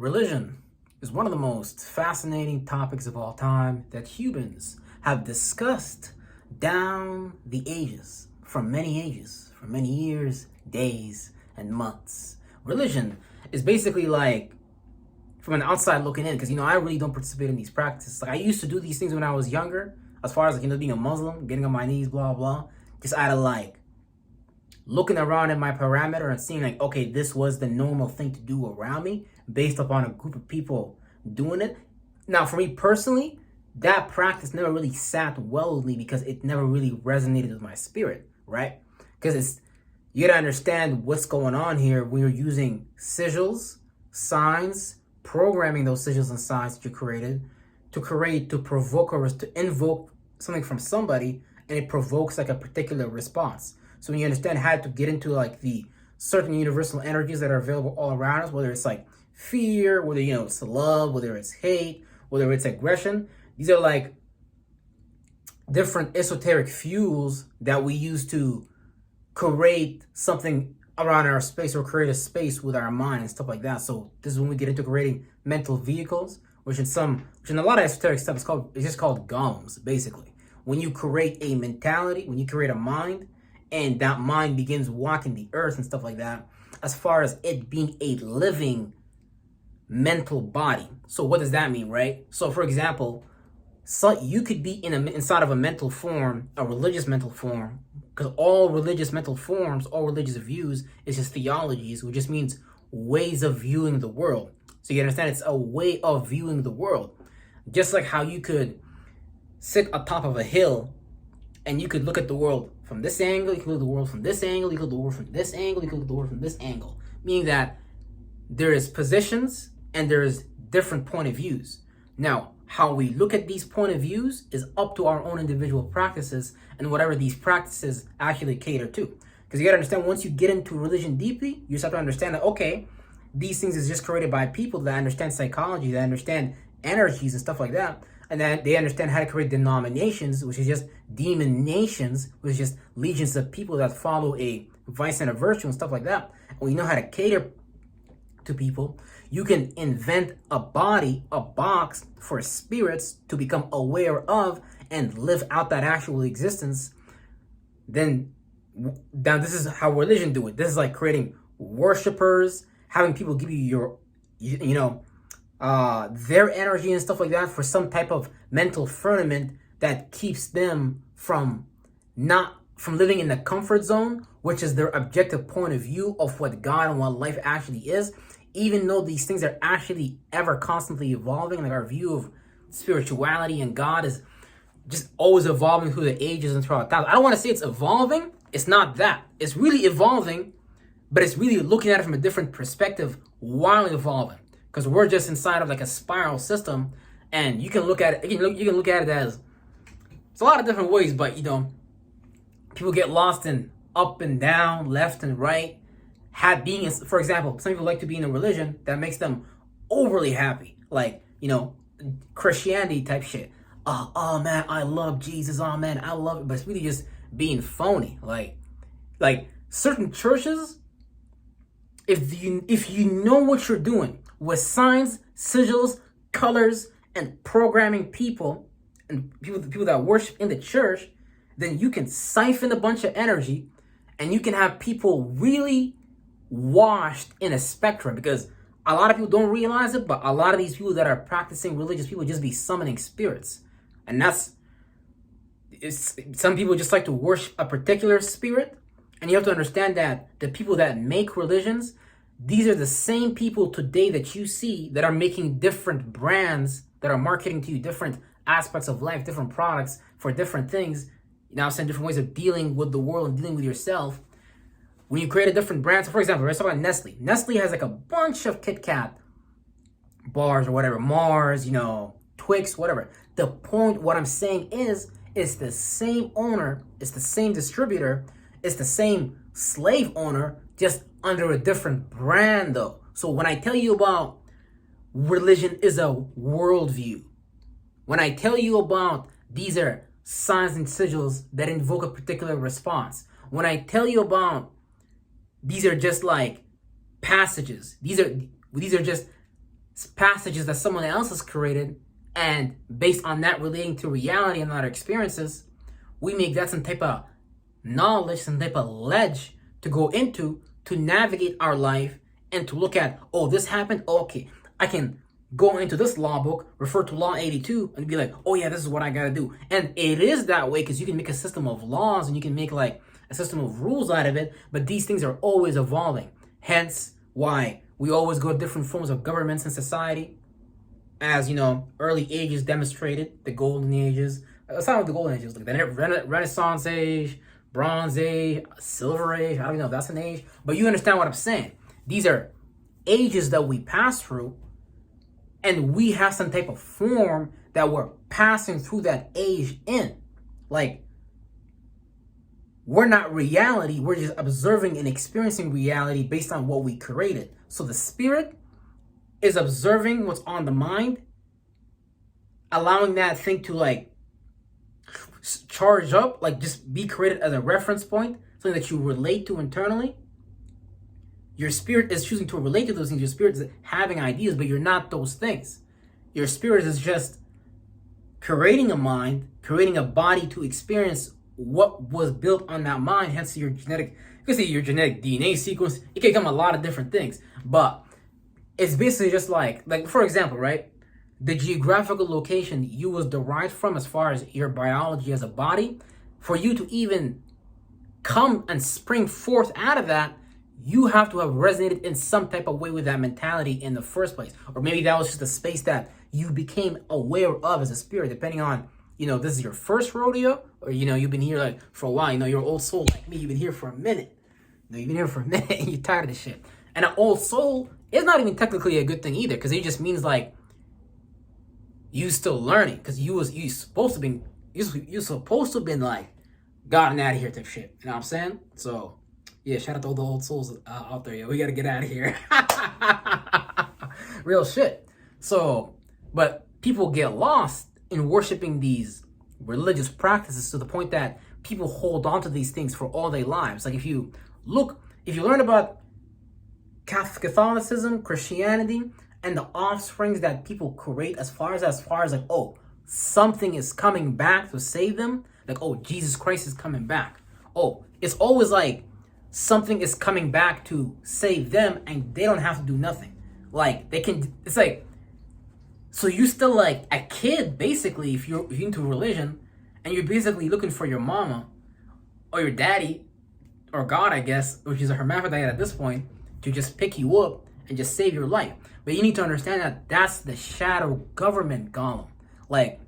Religion is one of the most fascinating topics of all time that humans have discussed down the ages, for many years, days, and months. Religion is basically like, from an outside looking in, because I really don't participate in these practices. Like, I used to do these things when I was younger, as far as being a Muslim, getting on my knees, blah blah, just out of looking around at my parameter and seeing okay, this was the normal thing to do around me based upon a group of people doing it. Now, for me personally, that practice never really sat well with me because it never really resonated with my spirit, right? Because you gotta understand what's going on here when you're using sigils, signs, programming those sigils and signs that you created to provoke or to invoke something from somebody, and it provokes a particular response. So when you understand how to get into the certain universal energies that are available all around us, whether it's fear, whether it's love, whether it's hate, whether it's aggression, these are different esoteric fuels that we use to create something around our space or create a space with our mind and stuff like that. So this is when we get into creating mental vehicles, which in a lot of esoteric stuff it's just called golems, basically. When you create a mentality, when you create a mind, and that mind begins walking the earth and stuff like that, as far as it being a living mental body. So what does that mean, right? So for example, you could be inside of a mental form, a religious mental form, because all religious mental forms, all religious views is just theologies, which just means ways of viewing the world. So you understand, it's a way of viewing the world. Just like how you could sit atop of a hill and you could look at the world from this angle, you can look at the world from this angle, you can look at the world from this angle, you can look at the world from this angle. Meaning that there is positions and there is different point of views. Now, how we look at these point of views is up to our own individual practices and whatever these practices actually cater to. Because you gotta understand, once you get into religion deeply, you start to understand that, okay, these things is just created by people that understand psychology, that understand energies and stuff like that. And then they understand how to create denominations, which is just demon nations, which is just legions of people that follow a vice and a virtue and stuff like that. And when you know how to cater to people, you can invent a body, a box for spirits to become aware of and live out that actual existence. Then this is how religion do it. This is like creating worshipers, having people give you their energy and stuff like that for some type of mental firmament that keeps them from living in the comfort zone, which is their objective point of view of what God and what life actually is. Even though these things are actually ever constantly evolving, like our view of spirituality and God is just always evolving through the ages and throughout time. I don't want to say it's evolving. It's not that. It's really evolving, but it's really looking at it from a different perspective while evolving. Because we're just inside of a spiral system, and you can look at it. You can look at it as it's a lot of different ways, but people get lost in up and down, left and right. For example, some people like to be in a religion that makes them overly happy, Christianity type shit. Oh man, I love Jesus. Oh man, I love it, but it's really just being phony. Like certain churches, if you know what you're doing with signs, sigils, colors, and programming people and people that worship in the church, then you can siphon a bunch of energy and you can have people really washed in a spectrum. Because a lot of people don't realize it, but a lot of these people that are practicing religious people just be summoning spirits. And some people just like to worship a particular spirit. And you have to understand that the people that make religions, these are the same people today that you see that are making different brands that are marketing to you different aspects of life, different products for different things. Different ways of dealing with the world and dealing with yourself. When you create a different brand, so for example, let's talk about Nestle. Nestle has a bunch of Kit Kat bars or whatever, Mars, Twix, whatever. The point, what I'm saying is, it's the same owner, it's the same distributor, it's the same slave owner, just under a different brand though. So when I tell you about religion is a worldview, when I tell you about these are signs and sigils that invoke a particular response, when I tell you about these are just passages, these are just passages that someone else has created, and based on that relating to reality and our experiences, we make that some type of knowledge, some type of ledge to go into to navigate our life and to look at, oh, this happened. Okay, I can go into this law book, refer to law 82, and be like, oh yeah, this is what I gotta do. And it is that way because you can make a system of laws and you can make like a system of rules out of it, but these things are always evolving. Hence why we always go to different forms of governments and society. As you know, early ages demonstrated, the golden ages. Let's start with the golden ages, like the Renaissance age, Bronze Age, Silver Age. I don't know if that's an age, but you understand what I'm saying. These are ages that we pass through, and we have some type of form that we're passing through that age in. Like, we're not reality, we're just observing and experiencing reality based on what we created. So the spirit is observing what's on the mind, allowing that thing to like charge up, like just be created as a reference point, something that you relate to internally. Your spirit is choosing to relate to those things. Your spirit is having ideas, but you're not those things. Your spirit is just creating a mind, creating a body to experience what was built on that mind. Hence your genetic, you can say your genetic DNA sequence. It can come a lot of different things, but it's basically just like for example, right? The geographical location you was derived from as far as your biology as a body, for you to even come and spring forth out of that, you have to have resonated in some type of way with that mentality in the first place. Or maybe that was just a space that you became aware of as a spirit, depending on, this is your first rodeo, or, you've been here like for a while, you're an old soul like me, you've been here for a minute. You've been here for a minute and you're tired of this shit. And an old soul is not even technically a good thing either, because it just means like you still learning, because you supposed to have been like gotten out of here type shit. You know what I'm saying? So yeah, shout out to all the old souls out there. Yeah, we gotta get out of here. Real shit. So, but people get lost in worshiping these religious practices to the point that people hold on to these things for all their lives. Like if you learn about Catholicism, Christianity, and the offsprings that people create as far as like, oh, something is coming back to save them. Like, oh, Jesus Christ is coming back. Oh, it's always like something is coming back to save them and they don't have to do nothing. Like it's like, so you still like a kid basically if you're into religion, and you're basically looking for your mama or your daddy or God, I guess, which is a hermaphrodite at this point, to just pick you up and just save your life. But you need to understand that that's the shadow government golem. Like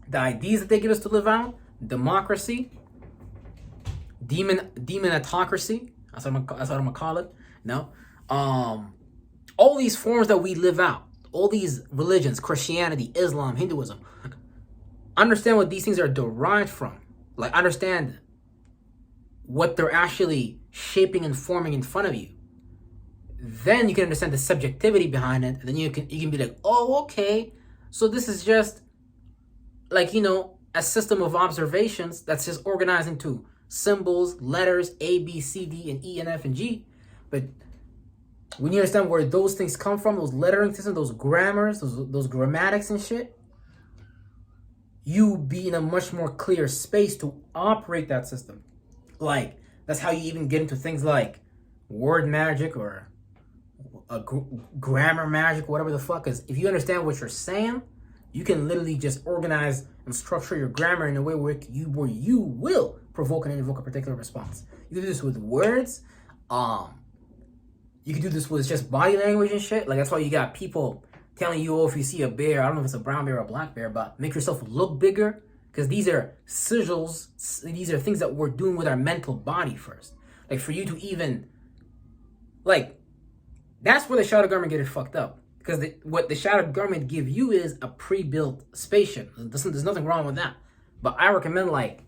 the ideas that they give us to live out, democracy, demonatocracy, that's what I'm gonna call it. No, all these forms that we live out, all these religions, Christianity, Islam, Hinduism, understand what these things are derived from. Like understand what they're actually shaping and forming in front of you. Then you can understand the subjectivity behind it, and then you can be like, oh, okay, so this is just like, a system of observations that's just organized into symbols, letters, A, B, C, D, and E, and F, and G. But when you understand where those things come from, those lettering systems, those grammars, those grammatics and shit, you be in a much more clear space to operate that system. Like, that's how you even get into things like word magic or grammar magic, whatever the fuck is. If you understand what you're saying, you can literally just organize and structure your grammar in a way where you will provoke and invoke a particular response. You can do this with words. You can do this with just body language and shit. Like that's why you got people telling you, oh, if you see a bear, I don't know if it's a brown bear or a black bear, but make yourself look bigger, because these are sigils. These are things that we're doing with our mental body first. Like for you to even, like, that's where the shadow government get it fucked up. Because what the shadow government give you is a pre-built spaceship. There's nothing wrong with that. But I recommend like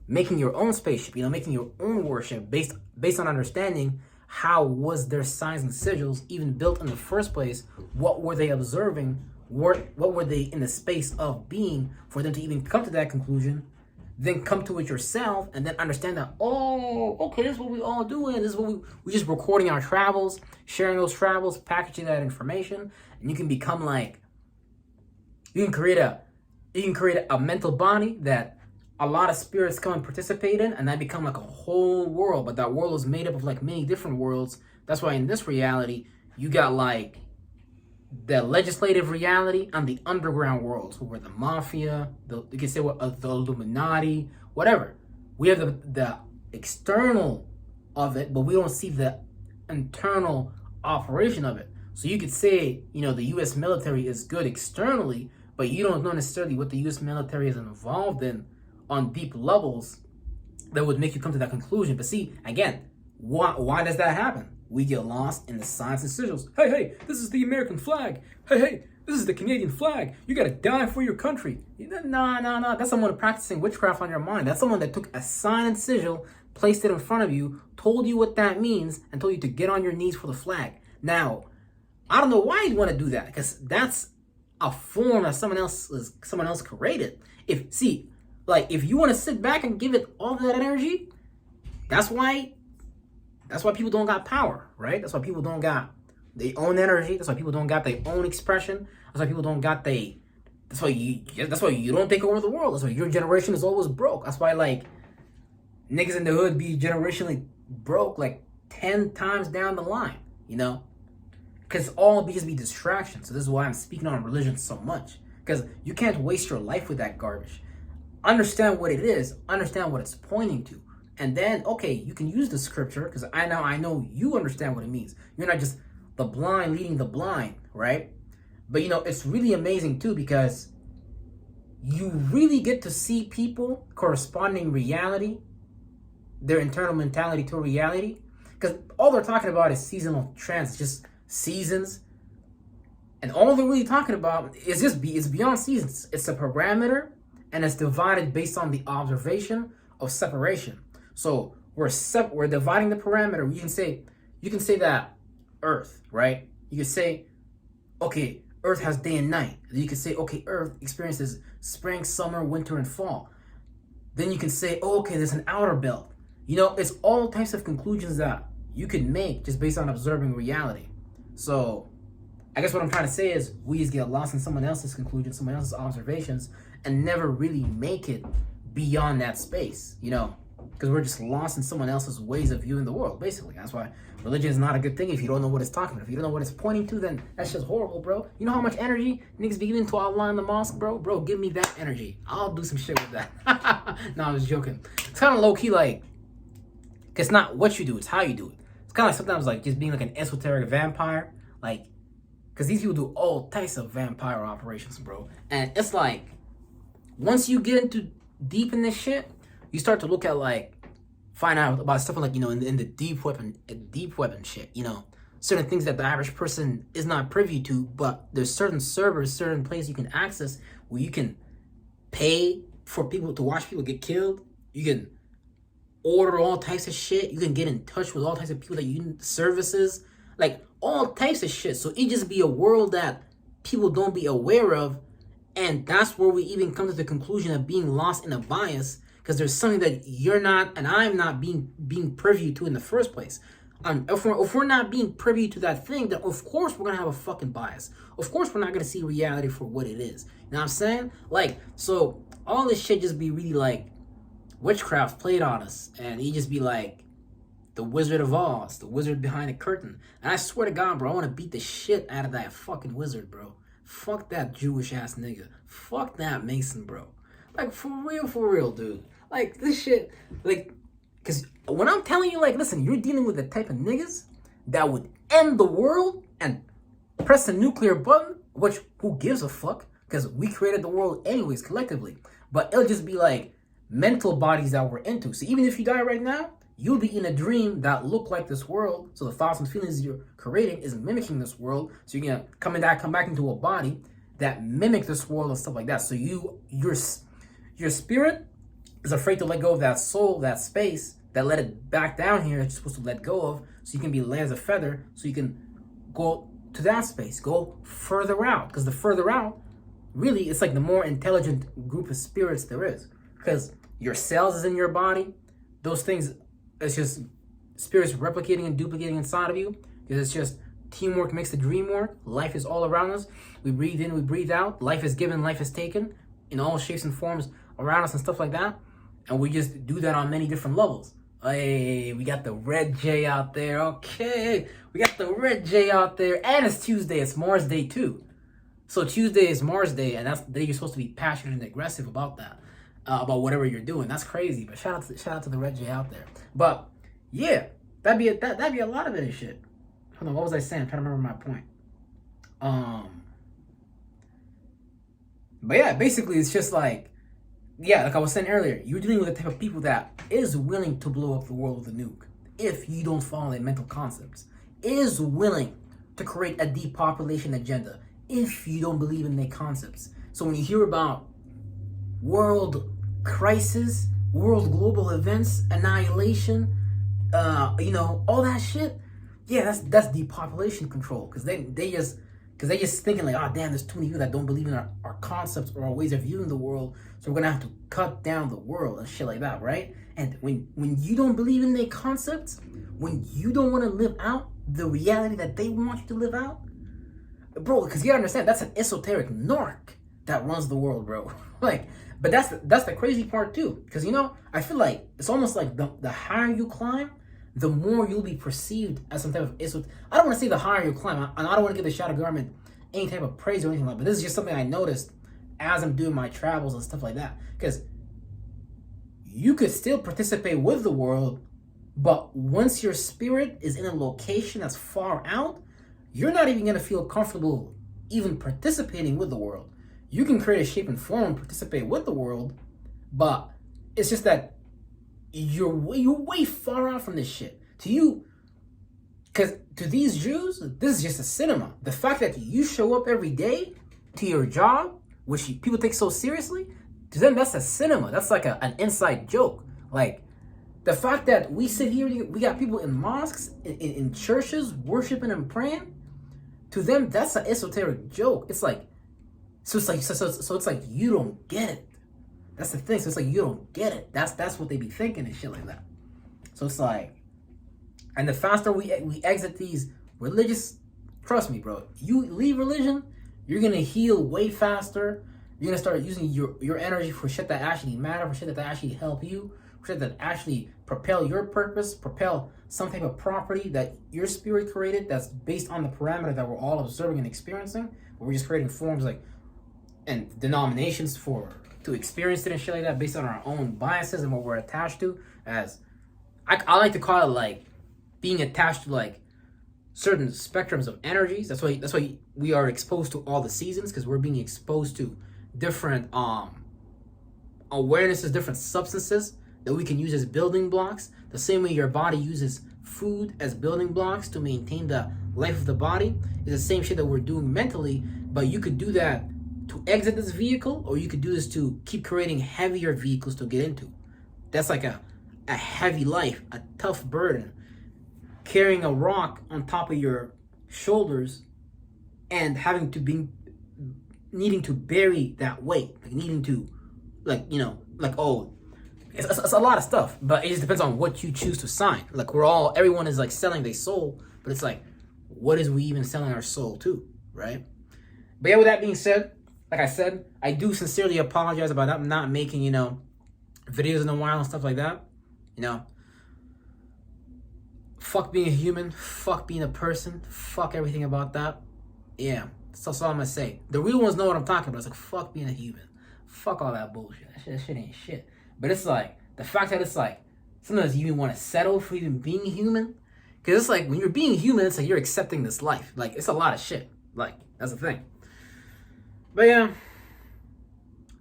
making your own spaceship, making your own worship based on understanding how was their signs and sigils even built in the first place. What were they observing? What were they in the space of being for them to even come to that conclusion? then come to it yourself and then understand that, oh, okay, this is what we all doing. This is what we just recording our travels, sharing those travels, packaging that information, and you can become like, you can create a mental body that a lot of spirits come and participate in, and that become like a whole world. But that world is made up of like many different worlds. That's why in this reality, you got like the legislative reality and the underground worlds, where the mafia, you can say what the Illuminati, whatever. We have the external of it, but we don't see the internal operation of it. So you could say, the U.S. military is good externally, but you don't know necessarily what the U.S. military is involved in on deep levels that would make you come to that conclusion. But see, again, why does that happen? We get lost in the signs and sigils. Hey, this is the American flag. Hey, this is the Canadian flag. You gotta die for your country. No. That's someone practicing witchcraft on your mind. That's someone that took a sign and sigil, placed it in front of you, told you what that means, and told you to get on your knees for the flag. Now, I don't know why you'd want to do that, because that's a form that someone else created. If you want to sit back and give it all that energy, that's why people don't got power, right? That's why people don't got their own energy. That's why people don't got their own expression. That's why people don't got that's why you don't take over the world. That's why your generation is always broke. That's why like niggas in the hood be generationally broke like 10 times down the line, Because all because be distractions. So this is why I'm speaking on religion so much. Because you can't waste your life with that garbage. Understand what it is. Understand what it's pointing to. And then, okay, you can use the scripture, because I know you understand what it means. You're not just the blind leading the blind, right? But it's really amazing too, because you really get to see people corresponding reality, their internal mentality to reality. Because all they're talking about is seasonal trends, just seasons. And all they're really talking about is it's beyond seasons. It's a parameter, and it's divided based on the observation of separation. So we're dividing the parameter. You can say that Earth, right? You can say, okay, Earth has day and night. Then you can say, okay, Earth experiences spring, summer, winter, and fall. Then you can say, oh, okay, there's an outer belt. It's all types of conclusions that you can make just based on observing reality. So I guess what I'm trying to say is we just get lost in someone else's conclusions, someone else's observations, and never really make it beyond that space, because we're just lost in someone else's ways of viewing the world, basically. That's why religion is not a good thing if you don't know what it's talking about. If you don't know what it's pointing to, then that's just horrible, bro. You know how much energy niggas be giving to Allah in the mosque, bro? Bro, give me that energy. I'll do some shit with that. No, I was joking. It's kind of low-key like, it's not what you do, it's how you do it. It's kind of like sometimes like just being like an esoteric vampire, like, because these people do all types of vampire operations, bro. And it's like, once you get into deep in this shit, you start to look at find out about stuff like in the deep weapon shit. Certain things that the average person is not privy to, but there's certain servers, certain places you can access where you can pay for people to watch people get killed. You can order all types of shit. You can get in touch with all types of people that you need services, like all types of shit. So it just be a world that people don't be aware of. And that's where we even come to the conclusion of being lost in a bias, because there's something that you're not and I'm not being privy to in the first place. If we're not being privy to that thing, then of course we're gonna have a fucking bias. Of course we're not gonna see reality for what it is. You know what I'm saying? So all this shit just be really like witchcraft played on us, and he just be like the Wizard of Oz, the wizard behind the curtain. And I swear to God, bro, I want to beat the shit out of that fucking wizard, bro. Fuck that Jewish ass nigga. Fuck that Mason, bro. For real, dude. This shit, because when I'm telling you, listen, you're dealing with the type of niggas that would end the world and press the nuclear button, which, who gives a fuck? Because we created the world anyways, collectively. But it'll just be mental bodies that we're into. So even if you die right now, you'll be in a dream that look like this world. So the thoughts and feelings you're creating is mimicking this world. So you're gonna come back into a body that mimic this world and stuff like that. So your spirit is afraid to let go of that soul, that space, that let it back down here that you're supposed to let go of, so you can be light as a feather, so you can go to that space, go further out. Because the further out, really, it's the more intelligent group of spirits there is. Because your cells is in your body. Those things, it's just spirits replicating and duplicating inside of you. Because it's just teamwork makes the dream work. Life is all around us. We breathe in, we breathe out. Life is given, life is taken in all shapes and forms around us and stuff like that. And we just do that on many different levels. Hey, we got the red J out there. Okay, we got the red J out there. And it's Tuesday. It's Mars Day too. So Tuesday is Mars Day, and that's the day you're supposed to be passionate and aggressive about that, about whatever you're doing. That's crazy. But shout out to the red J out there. But yeah, that'd be a lot of it and shit. Hold on, what was I saying? I'm trying to remember my point. But yeah, basically it's just like, yeah, like I was saying earlier, you're dealing with the type of people that is willing to blow up the world with a nuke if you don't follow their mental concepts, is willing to create a depopulation agenda if you don't believe in their concepts. So when you hear about world crisis, world global events, annihilation, all that shit, yeah, that's depopulation control. Because they just thinking like, oh damn, there's too many people that don't believe in our concepts or our ways of viewing the world, so we're gonna have to cut down the world and shit like that, right? And when you don't believe in their concepts, when you don't want to live out the reality that they want you to live out, bro, because you gotta understand, that's an esoteric narc that runs the world, bro. Like, but that's the crazy part too, because I feel like it's almost like the higher you climb, the more you'll be perceived as some type of I don't want to say the higher you climb, and I don't want to give the shadow government any type of praise or anything like that, but this is just something I noticed as I'm doing my travels and stuff like that. Because you could still participate with the world, but once your spirit is in a location that's far out, you're not even going to feel comfortable even participating with the world. You can create a shape and form and participate with the world, but it's just that you're way far out from this shit. To you, because to these Jews, this is just a cinema. The fact that you show up every day to your job, which people take so seriously, to them that's a cinema. That's like an inside joke. Like the fact that we sit here, we got people in mosques, in churches, worshiping and praying. To them, that's an esoteric joke. It's like, so it's like you don't get it. That's the thing. So it's like you don't get it. That's what they be thinking and shit like that. So it's like, and the faster we exit these religious, trust me, bro, you leave religion, you're gonna heal way faster. You're gonna start using your energy for shit that actually matter, for shit that actually help you, for shit that actually propel your purpose, propel some type of property that your spirit created that's based on the parameter that we're all observing and experiencing. But we're just creating forms like and denominations to experience it and shit like that based on our own biases and what we're attached to. As I like to call it like being attached to like certain spectrums of energies. That's why we are exposed to all the seasons, because we're being exposed to different awarenesses, different substances that we can use as building blocks. The same way your body uses food as building blocks to maintain the life of the body is the same shit that we're doing mentally. But you could do that to exit this vehicle, or you could do this to keep creating heavier vehicles to get into. That's like a heavy life, a tough burden, carrying a rock on top of your shoulders and needing to bury that weight, like needing to, it's a lot of stuff, but it just depends on what you choose to sign. Like everyone is like selling their soul, but it's like, what is we even selling our soul to, right? But yeah, with that being said, like I said, I do sincerely apologize about not making, videos in a while and stuff like that. Fuck being a human, fuck being a person, fuck everything about that. Yeah, that's all I'm gonna say. The real ones know what I'm talking about. It's like, fuck being a human. Fuck all that bullshit. That shit ain't shit. But it's like, the fact that it's like, sometimes you even want to settle for even being human. Because it's like, when you're being human, it's like you're accepting this life. Like, it's a lot of shit. Like, that's the thing. But yeah,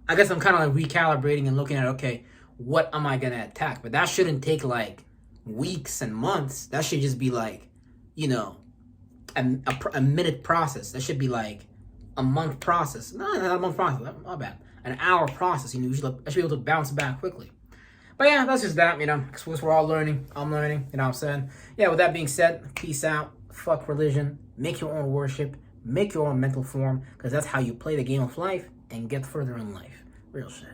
I guess I'm kind of like recalibrating and looking at, okay, what am I going to attack? But that shouldn't take like weeks and months. That should just be like, a minute process. That should be like a month process. No, not a month process. My bad. An hour process. I should be able to bounce back quickly. But yeah, that's just that, because we're all learning. I'm learning, you know what I'm saying? Yeah, with that being said, peace out. Fuck religion. Make your own worship. Make your own mental form, because that's how you play the game of life and get further in life. Real shit.